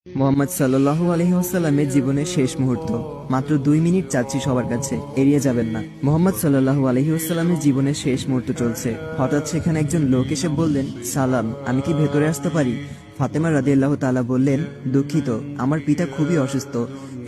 মোহাম্মদ সাল্লাল্লাহু আলাইহি ওয়াসাল্লামের জীবনের শেষ মুহূর্ত। মাত্র 2 মিনিট চাচ্ছি সবার কাছে, এড়িয়ে যাবেন না। মোহাম্মদ সাল্লাল্লাহু আলাইহি ওয়াসাল্লামের জীবনের শেষ মুহূর্ত চলছে। হঠাৎ সেখানে একজন লোক এসে বললেন, সালাম, আমি কি ভেতরে আসতে পারি? ফাতেমা রাদিয়াল্লাহু তাআলা বললেন, দুঃখিত, আমার পিতা খুবই অসুস্থ।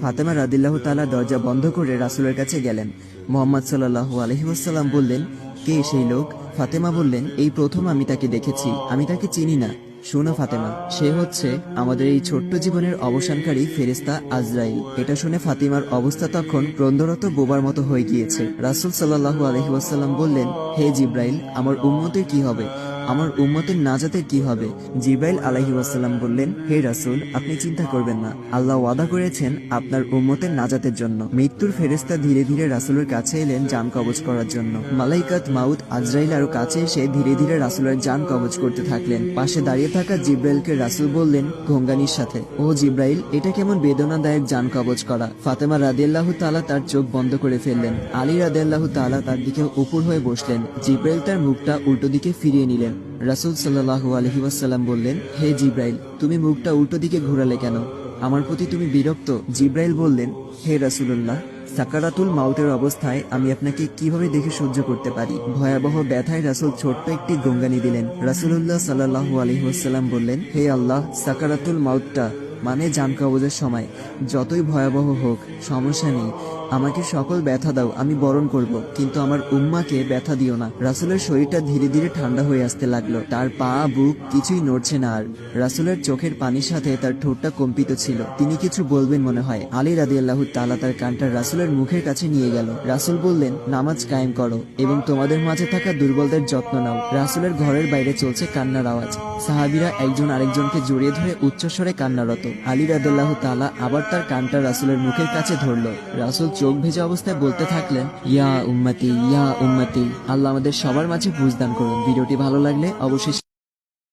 ফাতেমা রাদিয়াল্লাহু তাআলা দরজা বন্ধ করে রাসূলের কাছে গেলেন। মোহাম্মদ সাল্লাল্লাহু আলাইহি ওয়াসাল্লাম বললেন, কে সেই লোক? ফাতেমা বললেন, এই প্রথম আমি তাকে দেখেছি, আমি তাকে চিনি না। শোনো ফাতেমা, সে হচ্ছে আমাদের এই ছোট্ট জীবনের অবসানকারী ফেরেশতা আজরাইল। এটা শুনে ফাতিমার অবস্থা তখন ক্রন্দরত বোবার মতো হয়ে গিয়েছে। রাসূল সাল্লাল্লাহু আলাইহি ওয়াসাল্লাম বললেন, হে জিব্রাইল, আমার উম্মতের কি হবে? আমার উম্মতের নাজাতের কি হবে? জিব্রাইল আলাইহি ওয়াসাল্লাম বললেন, হে রাসূল, আপনি চিন্তা করবেন না, আল্লাহ ওয়াদা করেছেন আপনার উম্মতের নাজাতের জন্য। মৃত্যুর ফেরেশতা ধীরে ধীরে রাসূলের কাছে এলেন জান কবজ করার জন্য। মালাইকাত মাউত আজরাইল আরো কাছে এসে ধীরে ধীরে রাসূলের জান কবজ করতে থাকলেন। পাশে দাঁড়িয়ে থাকা জিব্রাইলকে রাসূল বললেন ঘোঙ্গানির সাথে, ও জিব্রাইল, এটা কেমন বেদনাদায়ক জান কবজ করা। ফাতেমা রাদিয়াল্লাহু তাআলা তার চোখ বন্ধ করে ফেললেন। আলী রাদিয়াল্লাহু তাআলা তার দিকে উপর হয়ে বসলেন। জিব্রাইল তার মুখটা উল্টো দিকে ফিরিয়ে নিলেন। রাসূল সাল্লাল্লাহু আলাইহি ওয়াসাল্লাম বললেন, হে জিব্রাইল, তুমি মুখটা উল্টো দিকে ঘোরালে কেন? আমার প্রতি তুমি বিরক্ত? জিব্রাইল বললেন, হে রাসূলুল্লাহ, সাকারাতুল মাউতের অবস্থায় আমি আপনাকে কিভাবে দেখে সহ্য করতে পারি? ভয়াবহ ব্যথায় রাসূল ছোট্ট একটি গঙ্গানি দিলেন। রাসূলুল্লাহ সাল্লাল্লাহু আলাইহি ওয়াসাল্লাম বললেন, হে আল্লাহ, সাকারাতুল মাউতটা মানে জান কবজের সময় যতই ভয়াবহ হোক সমস্যা নেই, আমাকে সকল ব্যথা দাও, আমি বরণ করব, কিন্তু আমার উম্মাকে ব্যথা দিও না। রাসূলের শরীরটা ধীরে ধীরে ঠান্ডা হয়ে আসতে লাগলো। তার পা বুক কিছুই নড়ছে না আর। রাসূলের চোখের পানির সাথে তার ঠোঁটটা কম্পিত ছিল। তিনি কিছু বলবেন মনে হয়। আলী রাদিয়াল্লাহু তাআলা তার কানটা রাসূলের মুখের কাছে নিয়ে গেল। রাসূল বললেন, নামাজ কায়েম করো এবং তোমাদের মাঝে থাকা দুর্বলদের যত্ন নাও। রাসূলের ঘরের বাইরে চলছে কান্নার আওয়াজ। সাহাবীরা একজন আরেকজনকে জড়িয়ে ধরে উচ্চস্বরে কান্নারত। আলী রাদিয়াল্লাহু তাআলা আবার তার কানটা রাসূলের মুখের কাছে ধরল। রাসূল চোখ ভেজা অবস্থায় বলতে থাকলেন, ইয়া উম্মতি, ইয়া উম্মতি। আল্লাহ আমাদের সবার মাঝে বুঝদান করুন। ভিডিওটি ভালো লাগলে অবশ্যই